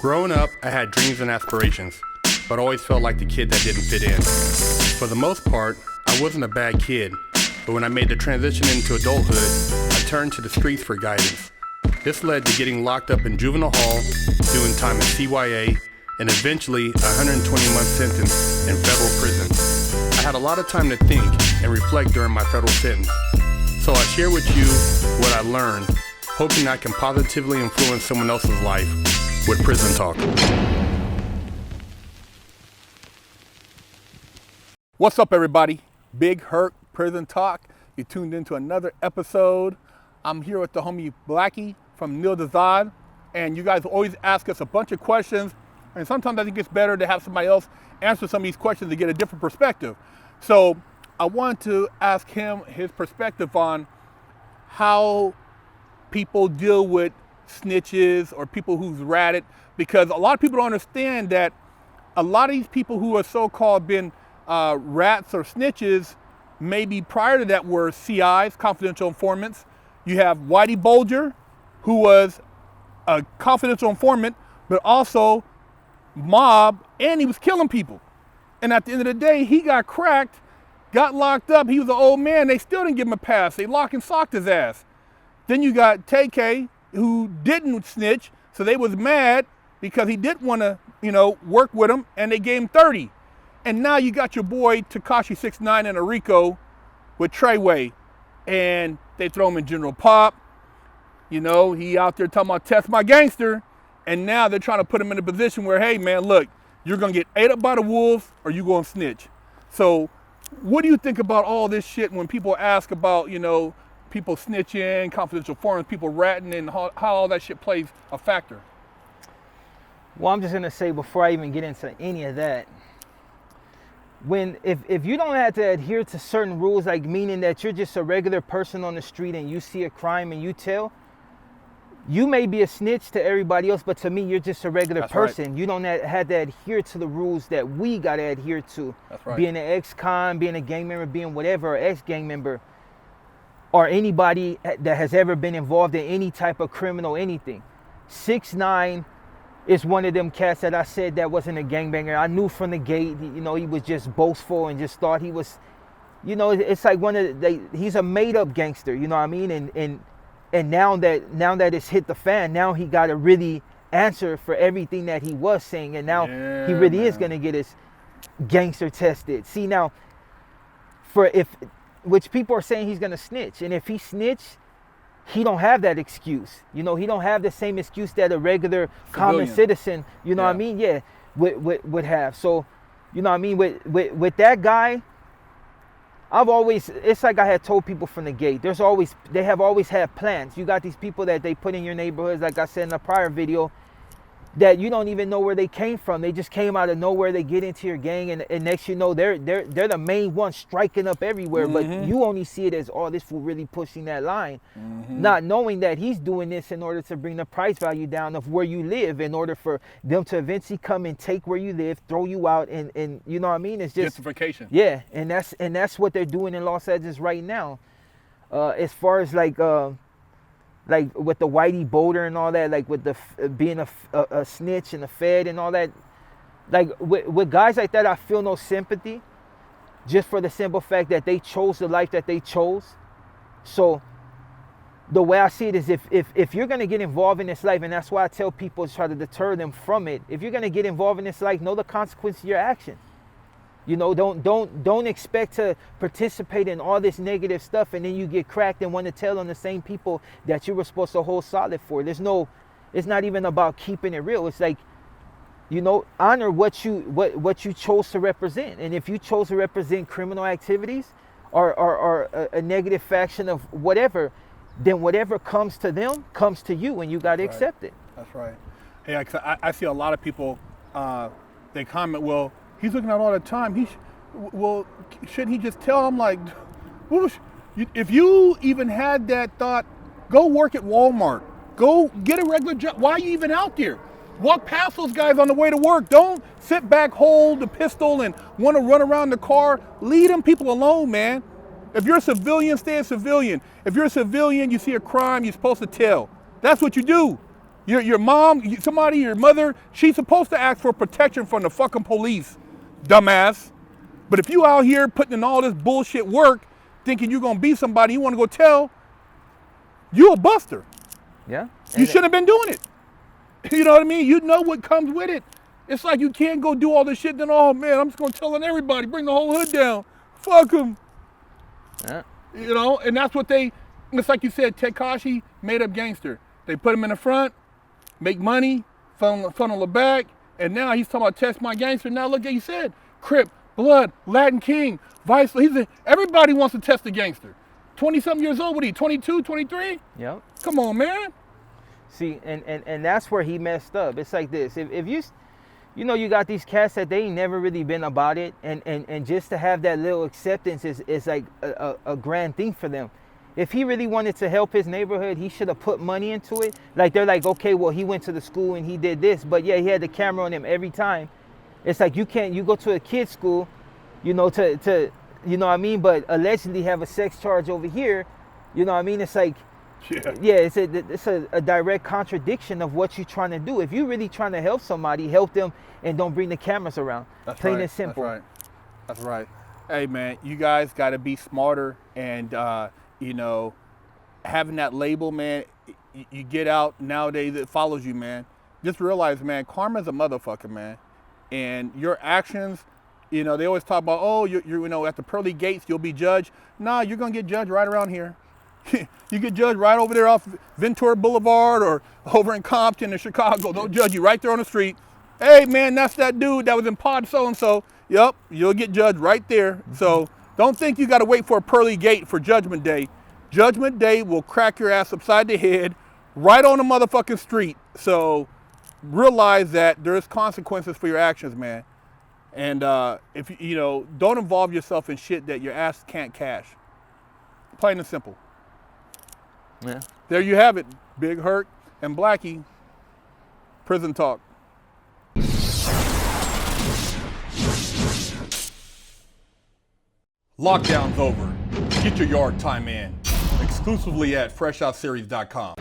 Growing up, I had dreams and aspirations, but always felt like the kid that didn't fit in. For the most part, I wasn't a bad kid, but when I made the transition into adulthood, I turned to the streets for guidance. This led to getting locked up in juvenile hall, doing time in CYA, and eventually a 120-month sentence in federal prison. I had a lot of time to think and reflect during my federal sentence, so I share with you what I learned, hoping I can positively influence someone else's life with Prison Talk. What's up, everybody? Big Herc, Prison Talk. You tuned into another episode. I'm here with the homie Blackie from Nil Dazad, and you guys always ask us a bunch of questions, and sometimes I think it's better to have somebody else answer some of these questions to get a different perspective. So I wanted to ask him his perspective on how people deal with snitches or people who's ratted, because a lot of people don't understand that a lot of these people who are so-called been rats or snitches, maybe prior to that were CIs, confidential informants. You have Whitey Bulger, who was a confidential informant, but also mob, and he was killing people. And at the end of the day, he got cracked, got locked up. He was an old man. They still didn't give him a pass. They locked and socked his ass. Then you got TK, who didn't snitch, so they was mad because he didn't want to, work with him, and they gave him 30. And now you got your boy Tekashi 6ix9ine and Rico with Treyway, and they throw him in General Pop. He out there talking about test my gangster, and now they're trying to put him in a position where, hey man, look, you're gonna get ate up by the wolves or you gonna snitch. So what do you think about all this shit when people ask about, people snitching, confidential informants, people ratting, and how all that shit plays a factor? Well, I'm just gonna say before I even get into any of that, if you don't have to adhere to certain rules, like meaning that you're just a regular person on the street and you see a crime and you tell, you may be a snitch to everybody else, but to me, you're just a regular person. Right. You don't have to adhere to the rules that we got to adhere to. That's right. Being an ex-con, being a gang member, being whatever, or ex-gang member, or anybody that has ever been involved in any type of criminal anything. 6ix9ine is one of them cats that I said that wasn't a gangbanger. I knew from the gate, he was just boastful and just thought he was, it's like he's a made-up gangster, you know what I mean? And now that it's hit the fan, now he got to really answer for everything that he was saying, and now he really is gonna get his gangster tested. See now, which people are saying he's gonna snitch, and if he snitch, he don't have that excuse. He don't have the same excuse that a regular common citizen, what I mean? Yeah, would have. So, what I mean? With that guy, it's like I had told people from the gate, they have always had plans. You got these people that they put in your neighborhoods, like I said in a prior video, that you don't even know where they came from. They just came out of nowhere. They get into your gang, and next you know, they're the main ones striking up everywhere. Mm-hmm. But you only see it as, this fool really pushing that line. Mm-hmm. Not knowing that he's doing this in order to bring the price value down of where you live, in order for them to eventually come and take where you live, throw you out, and you know what I mean? It's just justification. Yeah, and that's what they're doing in Los Angeles right now. As far as like with the Whitey Bulger and all that, like with the being a snitch and a fed and all that, like with guys like that, I feel no sympathy, just for the simple fact that they chose the life that they chose. So the way I see it is, if you're gonna get involved in this life, and that's why I tell people to try to deter them from it. If you're gonna get involved in this life, know the consequence of your action. Don't expect to participate in all this negative stuff and then you get cracked and want to tell on the same people that you were supposed to hold solid for. It's not even about keeping it real. It's like, honor what you chose to represent. And if you chose to represent criminal activities or a negative faction of whatever, then whatever comes to them comes to you, and you got to accept it. That's right. Hey, I see a lot of people, they comment, well, he's looking out all the time. Shouldn't he just tell him, like, if you even had that thought, go work at Walmart. Go get a regular job. Why are you even out there? Walk past those guys on the way to work. Don't sit back, hold the pistol, and want to run around the car. Leave them people alone, man. If you're a civilian, stay a civilian. If you're a civilian, you see a crime, you're supposed to tell. That's what you do. Your mom, somebody, your mother, she's supposed to ask for protection from the fucking police, dumbass. But if you out here putting in all this bullshit work, thinking you're gonna be somebody, you wanna go tell, you a buster. Yeah. You shouldn't have been doing it. You know what I mean? You know what comes with it. It's like you can't go do all this shit, then, oh man, I'm just gonna tell on everybody, bring the whole hood down. Fuck them. Yeah. You know, and that's what it's like you said, Tekashi made up gangster. They put him in the front, make money, funnel the back, and now he's talking about test my gangster. Now look at you said, Crip, Blood, Latin King, Vice. Everybody wants to test the gangster. 20-something years old, what are you, 22, 23? Yep. Come on, man. See, and that's where he messed up. It's like this. If you know, you got these cats that they ain't never really been about it, and just to have that little acceptance is like a grand thing for them. If he really wanted to help his neighborhood, he should have put money into it. Like, they're like, okay, well, he went to the school and he did this, but yeah, he had the camera on him every time. It's like you go to a kid's school, you know, to you know what I mean, but allegedly have a sex charge over here, you know what I mean? It's like, yeah, it's a direct contradiction of what you're trying to do. If you're really trying to help somebody, help them and don't bring the cameras around. That's plain right. and simple. That's right. That's right. Hey man, you guys got to be smarter, and you know, having that label, man, you get out nowadays, it follows you, man. Just realize, man, karma's a motherfucker, man. And your actions, you know, they always talk about, oh, you're you know, at the pearly gates, you'll be judged. Nah, you're going to get judged right around here. You get judged right over there off Ventura Boulevard or over in Compton or Chicago. They'll judge you right there on the street. Hey, man, that's that dude that was in pod so-and-so. Yep, you'll get judged right there. So don't think you got to wait for a pearly gate for Judgment Day. Judgment Day will crack your ass upside the head right on the motherfucking street. So realize that there's consequences for your actions, man. And if you know, don't involve yourself in shit that your ass can't cash. Plain and simple. Yeah. There you have it. Big Herc and Blackie. Prison Talk. Lockdown's over. Get your yard time in. Exclusively at FreshOutSeries.com.